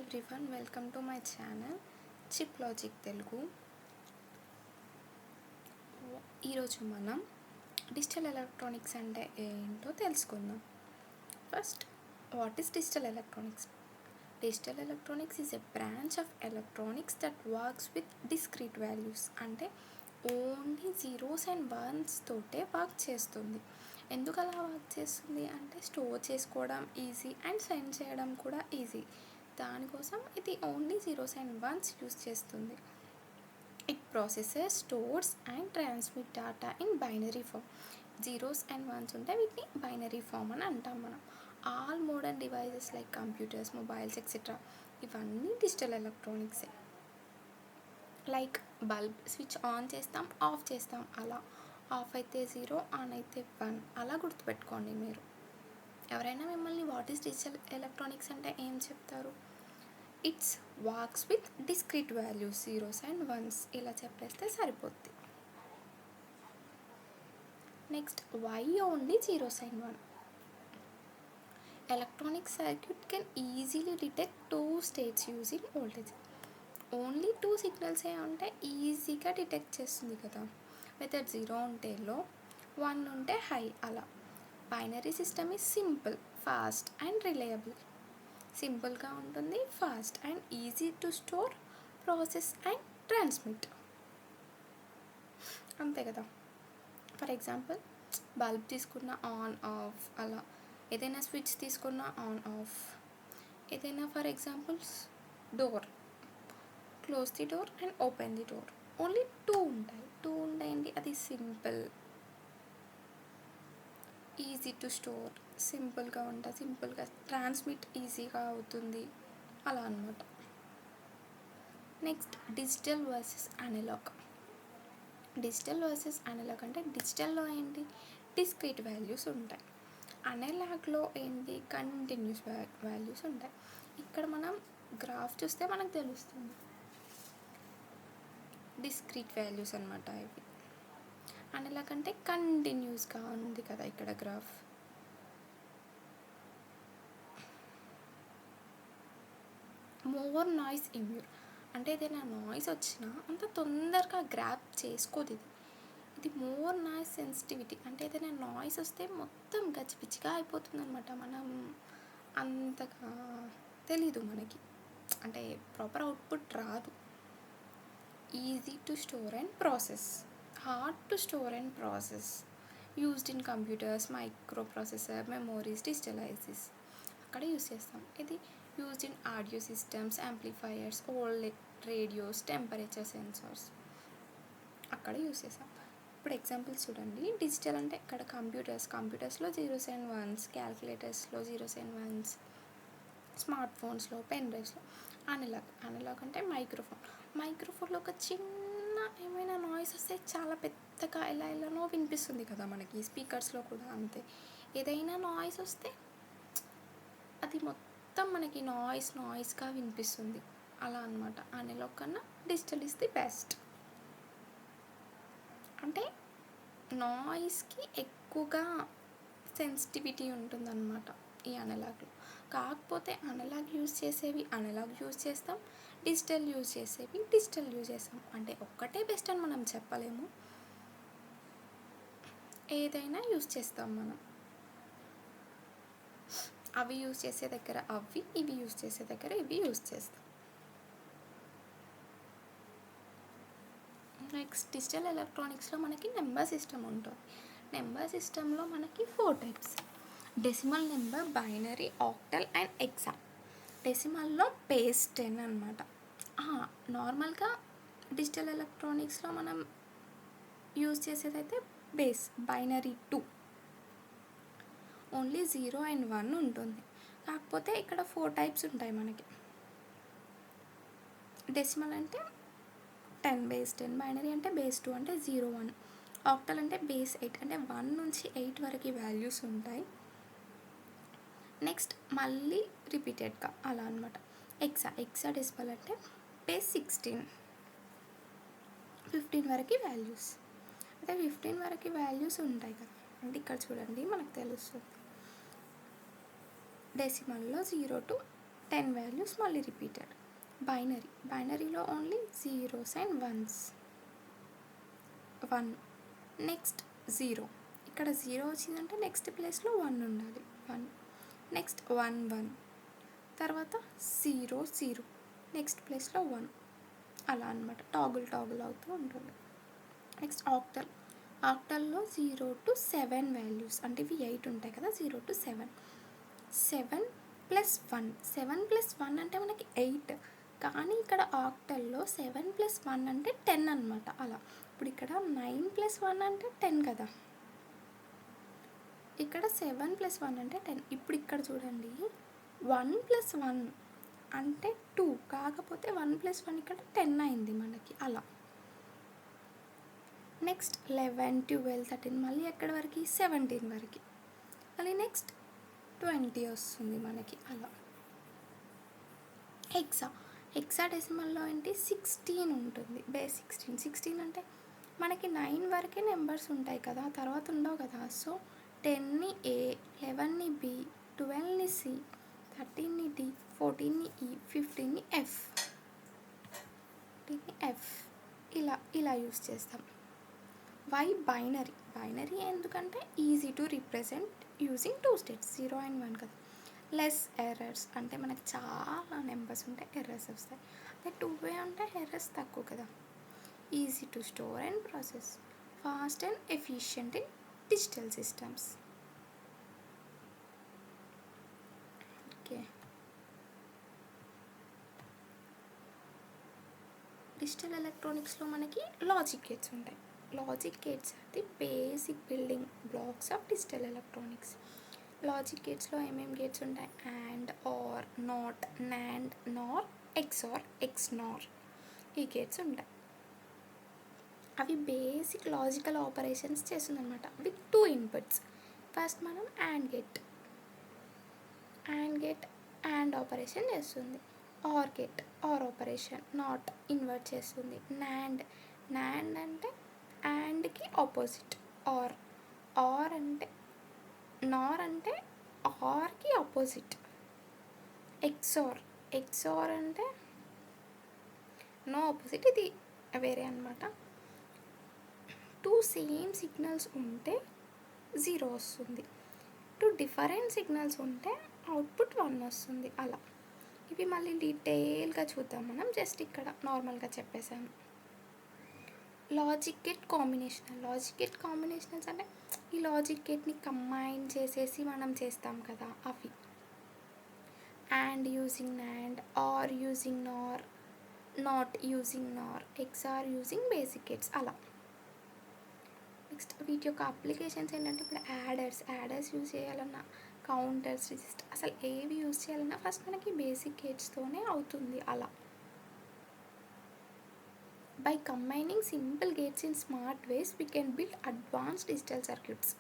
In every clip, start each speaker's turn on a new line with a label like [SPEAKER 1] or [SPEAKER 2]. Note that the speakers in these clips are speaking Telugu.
[SPEAKER 1] Everyone, welcome to my channel chip logic Telugu. ఈరోజు మనం డిజిటల్ ఎలక్ట్రానిక్స్ అంటే ఏంటో తెలుసుకుందాం. First, what is digital electronics? Digital electronics is a branch of electronics that works with discrete values. అంటే ఓన్లీ జీరోస్ అండ్ వన్స్ తోటే వర్క్ చేస్తుంది. ఎందుకు అలా వర్క్ చేస్తుంది అంటే స్టోర్ చేసుకోవడం ఈజీ అండ్ సెండ్ చేయడం కూడా ఈజీ. దానికోసం ఇది only zeros and ones use చేస్తుంది. It processes, stores and transmit data in binary form. Zeros and ones ఉంటే వీటిని బైనరీ ఫామ్ అని అంటాం మనం. All modern devices like computers, mobiles etcetera ఇవన్నీ డిజిటల్ ఎలక్ట్రానిక్సే. లైక్ బల్బ్ స్విచ్ ఆన్ చేస్తాం, ఆఫ్ చేస్తాం, అలా ఆఫ్ అయితే 0, ఆన్ అయితే 1, అలా గుర్తుపెట్టుకోండి మీరు. ఎవరైనా మిమ్మల్ని వాట్ ఈస్ డిజిటల్ ఎలక్ట్రానిక్స్ అంటే ఏం చెప్తారు? It's works with discrete values, zeros and ones, ఇలా చెప్పేస్తే సరిపోద్ది. Next, why only zeros and one? Electronic circuit can easily detect 2 states using voltage. ఓన్లీ 2 సిగ్నల్సే ఉంటే ఈజీగా డిటెక్ట్ చేస్తుంది కదా. వెదర్ 0 ఉంటే లో, 1 ఉంటే హై, అలా. Binary system is simple, fast and reliable. సింపుల్గా ఉంటుంది, fast and easy to store, process and transmit. అంతే కదా. ఫర్ ఎగ్జాంపుల్, బల్బ్ తీసుకున్న ఆన్ ఆఫ్, అలా. ఏదైనా స్విచ్ తీసుకున్న ఆన్ ఆఫ్. ఏదైనా for examples door, close the door and open the door. Only 2 ఉంటాయండి. అది సింపుల్, ఈజీ టు స్టోర్, సింపుల్గా ఉంటుంది, సింపుల్గా ట్రాన్స్మిట్ ఈజీగా అవుతుంది, అలా అనమాట. Next, digital versus analogue. Digital versus analogue అంటే డిజిటల్లో ఏంటి, డిస్క్రీట్ వాల్యూస్ ఉంటాయి. అనలాగ్లో ఏంటి, కంటిన్యూస్ వాల్యూస్ ఉంటాయి. ఇక్కడ మనం గ్రాఫ్ చూస్తే మనకు తెలుస్తుంది డిస్క్రీట్ వాల్యూస్ అనమాట ఇవి. అనలాగ్ అంటే కంటిన్యూస్గా ఉంది కదా ఇక్కడ గ్రాఫ్. మోర్ నాయిస్ ఇమ్యూర్ అంటే ఏదైనా నాయిస్ వచ్చినా అంత తొందరగా గ్రాప్ చేసుకోదు ఇది మోర్ నాయిస్ సెన్సిటివిటీ అంటే ఏదైనా నాయిస్ వస్తే మొత్తం గచ్చిపిచ్చిగా అయిపోతుంది అనమాట. మనం అంతగా తెలీదు మనకి, అంటే ప్రాపర్ అవుట్పుట్ రాదు. Easy to store and process, hard to store and process. Used in computers, microprocessor, memories, digitalises అక్కడ యూజ్ చేస్తాం. ఇది used in audio systems, amplifiers, old radios, temperature sensors అక్కడ యూజ్ చేస్తాం. ఇప్పుడు ఎగ్జాంపుల్స్ చూడండి. డిజిటల్ అంటే ఇక్కడ కంప్యూటర్స్లో జీరోస్ అండ్ వన్స్, క్యాల్కులేటర్స్లో జీరోస్ అండ్ వన్స్, స్మార్ట్ ఫోన్స్లో, పెన్ డ్రైవ్స్లో. అనలాగ్ అంటే మైక్రోఫోన్లో ఒక చిన్న ఏమైనా నాయిస్ వస్తే చాలా పెద్దగా ఎలానో వినిపిస్తుంది కదా మనకి. స్పీకర్స్లో కూడా అంతే. ఏదైనా నాయిస్ వస్తే అది మొత్తం మనకి నాయిస్గా వినిపిస్తుంది, అలా అనమాట. అనలాగ్ కన్నా డిజిటల్ ఇస్ ది బెస్ట్. అంటే నాయిస్కి ఎక్కువగా సెన్సిటివిటీ ఉంటుందన్నమాట ఈ అనలాగ్లో. కాకపోతే అనలాగ్ యూజ్ చేసేవి అనలాగ్ యూజ్ చేస్తాం, డిజిటల్ యూజ్ చేసేవి డిజిటల్ యూజ్ చేస్తాం. అంటే ఒక్కటే బెస్ట్ అని మనం చెప్పలేము, ఏదైనా యూజ్ చేస్తాం మనం. అవి యూజ్ చేసే దగ్గర అవి, ఇవి యూజ్ చేసే దగ్గర ఇవి యూజ్ చేస్తాం. నెక్స్ట్, డిజిటల్ ఎలక్ట్రానిక్స్లో మనకి నెంబర్ సిస్టమ్ ఉంటుంది. నెంబర్ సిస్టంలో మనకి 4 types: decimal number, binary, octal and hexa. డెసిమల్లో బేస్ 10 అనమాట. నార్మల్గా డిజిటల్ ఎలక్ట్రానిక్స్లో మనం యూజ్ చేసేదైతే బేస్ బైనరీ 2, ఓన్లీ 0 అండ్ 1 ఉంటుంది. కాకపోతే ఇక్కడ 4 టైప్స్ ఉంటాయి మనకి. డెసిమల్ అంటే 10 బేస్ 10, బైనరీ అంటే బేస్ 2 అంటే 0 1, ఆక్టల్ అంటే బేస్ 8 అంటే 1 నుంచి 8 వరకు వాల్యూస్ ఉంటాయి. నెక్స్ట్ మళ్ళీ రిపీటెడ్గా అలా అనమాట. హెక్సా డెసిమల్ అంటే బేస్ 16, 15 వరకు వాల్యూస్. అంటే 15 వరకు వాల్యూస్ ఉంటాయి కదా. అంటే ఇక్కడ చూడండి మనకు తెలుస్తుంది. డెసిమల్లో 0 to 10 వాల్యూస్ మళ్ళీ రిపీటెడ్. బైనరీలో only zeros and ones. 1 next 0, ఇక్కడ 0 వచ్చిందంటే నెక్స్ట్ ప్లేస్లో 1 ఉండాలి. 1 నెక్స్ట్ 1 1 తర్వాత 0 0 నెక్స్ట్ ప్లేస్లో 1, అలా అనమాట టాగుల్ అవుతూ ఉంటుంది. నెక్స్ట్ ఆక్టల్లో 0 to 7 వాల్యూస్, అంటే ఇవి 8 ఉంటాయి కదా, 0 to 7. 7 + 1, 7 + 1 అంటే మనకి 8, కానీ ఇక్కడ ఆక్టల్లో 7 + 1 అంటే 10 అనమాట. అలా ఇప్పుడు ఇక్కడ 9 + 1 అంటే 10 కదా, ఇక్కడ 7 + 1 అంటే 10. ఇప్పుడు ఇక్కడ చూడండి 1 + 1 అంటే 2, కాకపోతే 1 + 1 ఇక్కడ 10 అయింది మనకి. అలా నెక్స్ట్ 11 12 13 మళ్ళీ ఎక్కడి వరకు 17 వరకు, మళ్ళీ నెక్స్ట్ 20 వస్తుంది మనకి. అలా హెక్సాడెసిమల్లో ఏంటి 16 ఉంటుంది, బేస్ 16 అంటే మనకి 9 వరకే నెంబర్స్ ఉంటాయి కదా, తర్వాత ఉండవు కదా. సో 10ని A, 11ని B, 12ని C, 13ని D, 14ని E, 15ని F, ఇలా యూస్ చేస్తాం. వై బైనరీ ఎందుకంటే easy to represent using 2 states, 0 and 1 కదా. లెస్ ఎర్రర్స్, అంటే మనకి చాలా నెంబర్స్ ఉంటే ఎర్రర్స్ వస్తాయి, అదే 2 అంటే ఎర్రర్స్ తక్కువ కదా. Easy to store and process, fast and efficient in digital systems. Okay, digital ఎలక్ట్రానిక్స్లో మనకి లాజిక్ గేట్స్ ఉంటాయి. లాజిక్ గేట్స్ అది basic building blocks of digital electronics. Logic గేట్స్లో ఏమేమి గేట్స్ ఉంటాయి, and, or, not, NAND, NOR, XOR, XNOR, ఈ గేట్స్ ఉంటాయి. అవి బేసిక్ లాజికల్ ఆపరేషన్స్ చేస్తుంది అనమాట విత్ 2 ఇన్పుట్స్. ఫస్ట్ మనం AND గేట్ AND ఆపరేషన్ చేస్తుంది. Or gate or operation, not invert చేస్తుంది. నాండ్ అంటే ANDకి ఆపోజిట్, ఆర్ అంటే నార్ అంటే ఆర్కి ఆపోజిట్. XOR అంటే నో ఆపోజిట్, ఇది వేరే అనమాట. 2 సేమ్ సిగ్నల్స్ ఉంటే 0 వస్తుంది, 2 డిఫరెంట్ సిగ్నల్స్ ఉంటే అవుట్పుట్ 1 వస్తుంది. అలా ఇవి మళ్ళీ డీటెయిల్గా చూద్దాం మనం, జస్ట్ ఇక్కడ నార్మల్గా చెప్పేశాను. లాజిక్ గేట్ కాంబినేషనల్స్ అంటే ఈ లాజిక్ గేట్ని కంబైన్ చేసేసి మనం చేస్తాం కదా, అవి. AND using NAND, or using NOR, not using NOR, XOR using basic gates, అలా. నెక్స్ట్ వీటి యొక్క అప్లికేషన్స్ ఏంటంటే, ఇప్పుడు యాడర్స్ యూజ్ చేయాలన్నా, కౌంటర్స్, రిజిస్టర్, అసలు ఏవి యూజ్ చేయాలన్నా ఫస్ట్ మనకి బేసిక్ గేట్స్తోనే అవుతుంది. అలా by combining simple gates in smart ways we can build advanced digital circuits.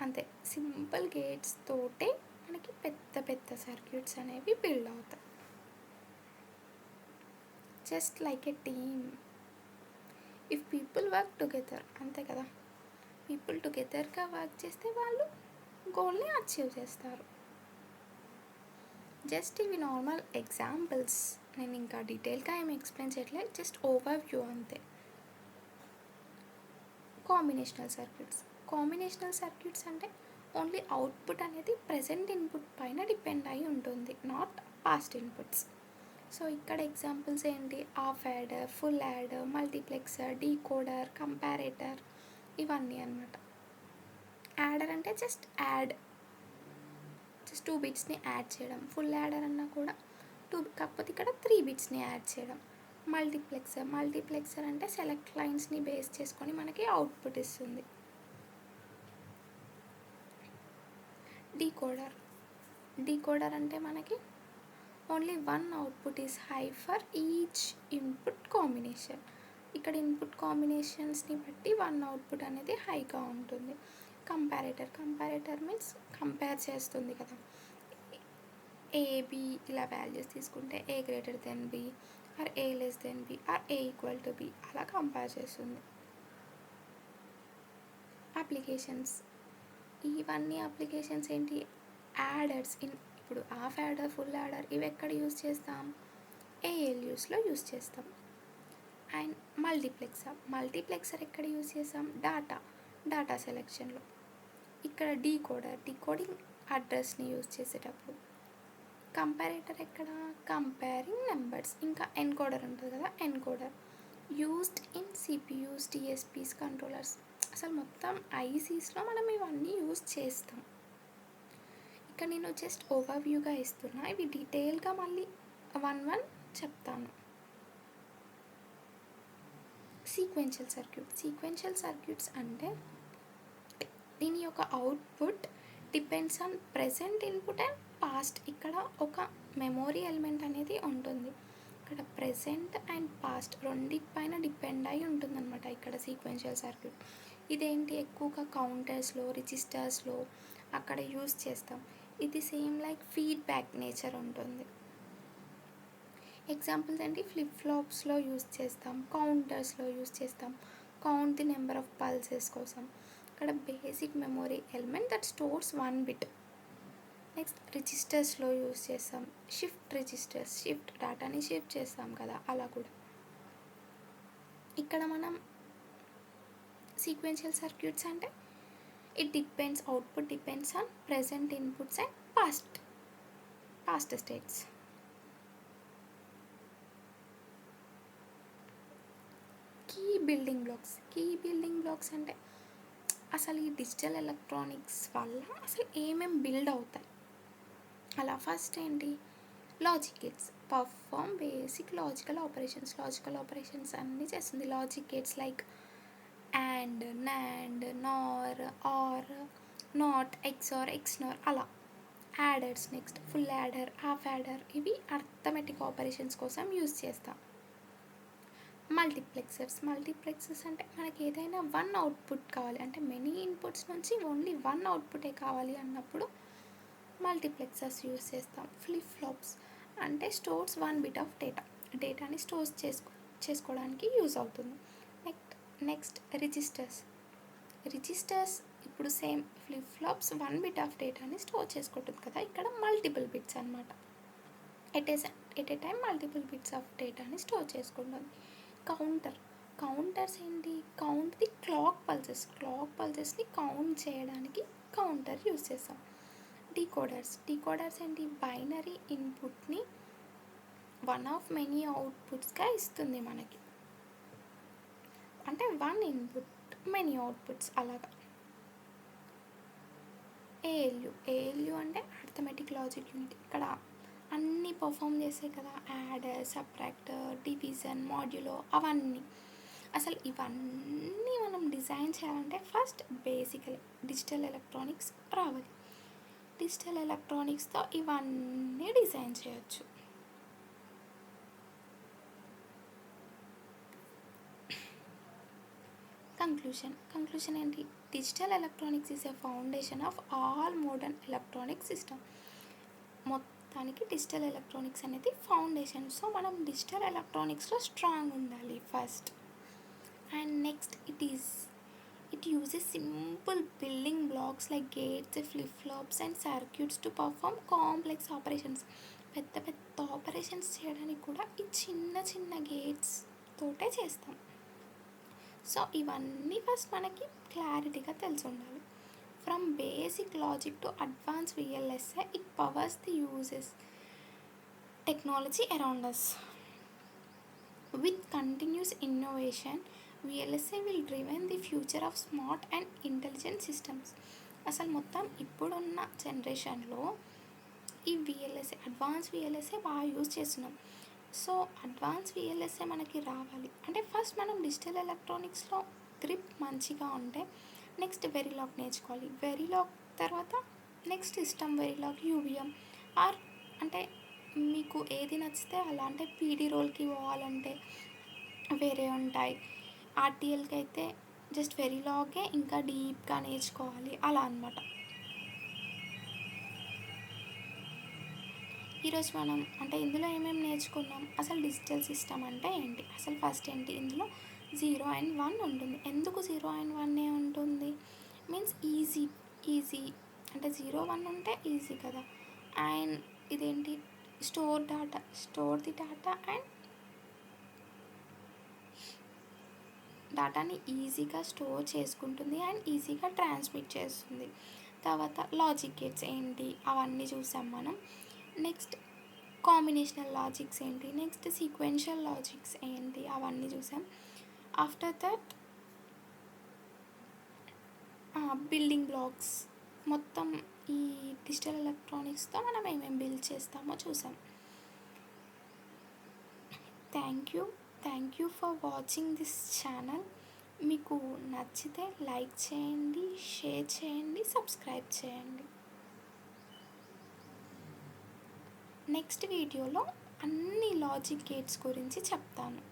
[SPEAKER 1] అంతే, సింపుల్ గేట్స్ తోటే మనకి పెద్ద సర్క్యూట్స్ అనేవి బిల్డ్ అవుతాయి. Just like A team, if people work together, అంతే కదా. పీపుల్ టుగెదర్గా వర్క్ చేస్తే వాళ్ళు గోల్ని అచీవ్ చేస్తారు. జస్ట్ ఇవి నార్మల్ ఎగ్జాంపుల్స్, నేను ఇంకా డీటెయిల్గా ఏమి ఎక్స్ప్లెయిన్ చేయట్లేదు, జస్ట్ ఓవర్వ్యూ అంతే. కాంబినేషనల్ సర్క్యూట్స్ అంటే ఓన్లీ అవుట్పుట్ అనేది ప్రెజెంట్ ఇన్పుట్ పైన డిపెండ్ అయి ఉంటుంది, నాట్ పాస్ట్ ఇన్పుట్స్. సో ఇక్కడ ఎగ్జాంపుల్స్ ఏంటి, half adder, full adder, multiplexer, decoder, comparator, ఇవన్నీ అనమాట. యాడర్ అంటే జస్ట్ 2 బిట్స్ని యాడ్ చేయడం. ఫుల్ యాడర్ అన్నా కూడా 2, కాకపోతే ఇక్కడ 3 బిట్స్ని యాడ్ చేయడం. మల్టీప్లెక్సర్ అంటే సెలెక్ట్ లైన్స్ని బేస్ చేసుకొని మనకి అవుట్పుట్ ఇస్తుంది. డీకోడర్ అంటే మనకి only 1 output is high for each input combination. ఇక్కడ ఇన్పుట్ కాంబినేషన్స్ని బట్టి 1 అవుట్పుట్ అనేది హైగా ఉంటుంది. కంపారేటర్ మీన్స్ కంపేర్ చేస్తుంది కదా, AB ఇలా వాల్యూస్ తీసుకుంటే A greater than B, or A less than B, or A equal to B, అలా కంపేర్ చేస్తుంది. అప్లికేషన్స్, ఇవన్నీ అప్లికేషన్స్ ఏంటి, యాడర్స్. ఇప్పుడు హాఫ్ యాడర్, ఫుల్ యాడర్ ఇవి ఎక్కడ యూజ్ చేస్తాం? ఏఎల్యూస్లో యూజ్ చేస్తాం. అండ్ మల్టీప్లెక్సర్ ఎక్కడ యూజ్ చేస్తాం? డాటా సెలెక్షన్లో. ఇక్కడ డీకోడింగ్ అడ్రస్ని యూజ్ చేసేటప్పుడు. కంపారేటర్ ఎక్కడ? Comparing numbers. ఇంకా ఎన్కోడర్ ఉంటుంది కదా, encoder used in CPUs, DSPs, controllers. అసలు మొత్తం ఐసీస్లో మనం ఇవన్నీ యూజ్ చేస్తాం. ఇక్కడ నేను జస్ట్ ఓవర్వ్యూగా ఇస్తున్నా, ఇవి డీటెయిల్గా మళ్ళీ వన్ చెప్తాను. సీక్వెన్షియల్ సర్క్యూట్స్ అంటే దీని యొక్క output depends on present input and past. ఇక్కడ ఒక మెమొరీ ఎలిమెంట్ అనేది ఉంటుంది. ఇక్కడ ప్రెజెంట్ అండ్ పాస్ట్ రెండిటిపైన డిపెండ్ అయి ఉంటుందన్నమాట ఇక్కడ సీక్వెన్షియల్ సర్క్యూట్. ఇదేంటి ఎక్కువగా కౌంటర్స్లో, రిజిస్టర్స్లో అక్కడ యూజ్ చేస్తాం. ఇది సేమ్ లైక్ ఫీడ్బ్యాక్ నేచర్ ఉంటుంది. ఎగ్జాంపుల్స్ ఏంటి? ఫ్లిప్ ఫ్లాప్స్లో యూజ్ చేస్తాం, కౌంటర్స్లో యూజ్ చేస్తాం, count the number of pulses కోసం. ఇక్కడ basic memory element that stores 1 bit. Next రిజిస్టర్స్లో యూజ్ చేస్తాం, షిఫ్ట్ డేటాని షిఫ్ట్ చేస్తాం కదా, అలా కూడా. ఇక్కడ మనం సీక్వెన్షియల్ సర్క్యూట్స్ అంటే output depends on present inputs and past states. Key building blocks అంటే అసలు ఈ డిజిటల్ ఎలక్ట్రానిక్స్ వల్ల అసలు ఏమేమి బిల్డ్ అవుతాయి. అలా ఫస్ట్ ఏంటి? Logic gates perform basic logical operations అన్నీ చేస్తుంది. Logic gates like and, NAND, Nar, are, not, XOR, XNOR అలా. Adders next full adder, half adder ఇవి అర్థమెటిక్ ఆపరేషన్స్ కోసం యూజ్ చేస్తాం. మల్టీప్లెక్సర్స్ అంటే మనకి ఏదైనా 1 అవుట్పుట్ కావాలి, అంటే మెనీ ఇన్పుట్స్ నుంచి ఓన్లీ 1 అవుట్పుటే కావాలి అన్నప్పుడు మల్టీప్లెక్సర్స్ యూజ్ చేస్తాం. ఫ్లిప్ ఫ్లాప్స్ అంటే స్టోర్స్ 1 bit ఆఫ్ డేటాని స్టోర్ చేసుకోవడానికి యూజ్ అవుతుంది. నెక్స్ట్ రిజిస్టర్స్ ఇప్పుడు same flip flops 1 bit of డేటాని స్టోర్ చేసుకుంటుంది కదా, ఇక్కడ మల్టిపుల్ బిట్స్ అనమాట. At a time multiple bits of డేటాని స్టోర్ చేసుకుంటుంది. కౌంటర్స్ ఏంటి? కౌంట్ ది క్లాక్ పల్సెస్ని కౌంట్ చేయడానికి కౌంటర్ యూజ్ చేస్తాం. డీకోడర్స్ ఏంటి? బైనరీ ఇన్పుట్ని వన్ ఆఫ్ మెనీ అవుట్పుట్స్గా ఇస్తుంది మనకి, అంటే 1 ఇన్పుట్ మెనీ అవుట్పుట్స్ అలాగా. ఏఎల్యూ అంటే అర్థమెటిక్ లాజిక్ యూనిట్. ఇక్కడ అన్నీ పర్ఫామ్ చేస్తాయి కదా, యాడర్, సబ్ట్రాక్టర్, డివిజన్, మాడ్యులో అవన్నీ. అసలు ఇవన్నీ మనం డిజైన్ చేయాలంటే ఫస్ట్ బేసికలీ డిజిటల్ ఎలక్ట్రానిక్స్ రావాలి. డిజిటల్ ఎలక్ట్రానిక్స్తో ఇవన్నీ డిజైన్ చేయొచ్చు. కంక్లూషన్ ఏంటి? Digital electronics is a foundation of all modern electronic system. మొత్తానికి డిజిటల్ ఎలక్ట్రానిక్స్ అనేది ఫౌండేషన్. సో మనం డిజిటల్ ఎలక్ట్రానిక్స్లో స్ట్రాంగ్ ఉండాలి first. And next it uses simple building blocks like gates, flip-flops and circuits to perform complex operations. పెద్ద ఆపరేషన్స్ చేయడానికి కూడా ఈ చిన్న గేట్స్ తోటే చేస్తాం. సో ఇవన్నీ ఫస్ట్ మనకి క్లారిటీగా తెలిసి ఉండాలి. From basic logic to advance VLSI, it powers the uses technology around us. With continuous innovation, VLSI will drive the future of smart and intelligent systems. అసలు మొత్తం ఇప్పుడున్న జనరేషన్లో ఈ అడ్వాన్స్ VLSI బాగా యూజ్ చేస్తున్నాం. సో అడ్వాన్స్ VLSI మనకి రావాలి అంటే ఫస్ట్ మనం డిజిటల్ ఎలక్ట్రానిక్స్లో గ్రిప్ మంచిగా ఉంటే నెక్స్ట్ వెరిలాగ్ నేర్చుకోవాలి. వెరిలాగ్ తర్వాత నెక్స్ట్ సిస్టమ్ వెరిలాగ్, UVM ఆర్ అంటే మీకు ఏది నచ్చితే అలా. అంటే PD రోల్కి పోవాలంటే వేరే ఉంటాయి, RTLకి అయితే జస్ట్ వెరిలాగే ఇంకా డీప్గా నేర్చుకోవాలి అలా అనమాట. ఈరోజు మనం అంటే ఇందులో ఏమేమి నేర్చుకున్నాం, అసలు డిజిటల్ సిస్టమ్ అంటే ఏంటి, అసలు ఫస్ట్ ఏంటి ఇందులో 0 and 1 ఉంటుంది. ఎందుకు 0 and 1 ఉంటుంది? మీన్స్ ఈజీ అంటే 0, 1 ఉంటే ఈజీ కదా. అండ్ ఇదేంటి, స్టోర్ ది డాటా అండ్ డాటాని ఈజీగా స్టోర్ చేసుకుంటుంది అండ్ ఈజీగా ట్రాన్స్మిట్ చేస్తుంది. తర్వాత లాజిక్ గేట్స్ ఏంటి అవన్నీ చూసాం మనం. నెక్స్ట్ కాంబినేషనల్ లాజిక్స్ ఏంటి, నెక్స్ట్ సీక్వెన్షియల్ లాజిక్స్ ఏంటి అవన్నీ చూసాం. ఆఫ్టర్ దట్ బిల్డింగ్ బ్లాక్స్, మొత్తం ఈ డిజిటల్ ఎలక్ట్రానిక్స్తో మనం ఏమేమి బిల్డ్ చేస్తామో చూసాం. Thank you for watching this channel. మీకు నచ్చితే లైక్ చేయండి, షేర్ చేయండి, సబ్స్క్రైబ్ చేయండి. నెక్స్ట్ వీడియోలో అన్ని లాజిక్ గేట్స్ గురించి చెప్తాను.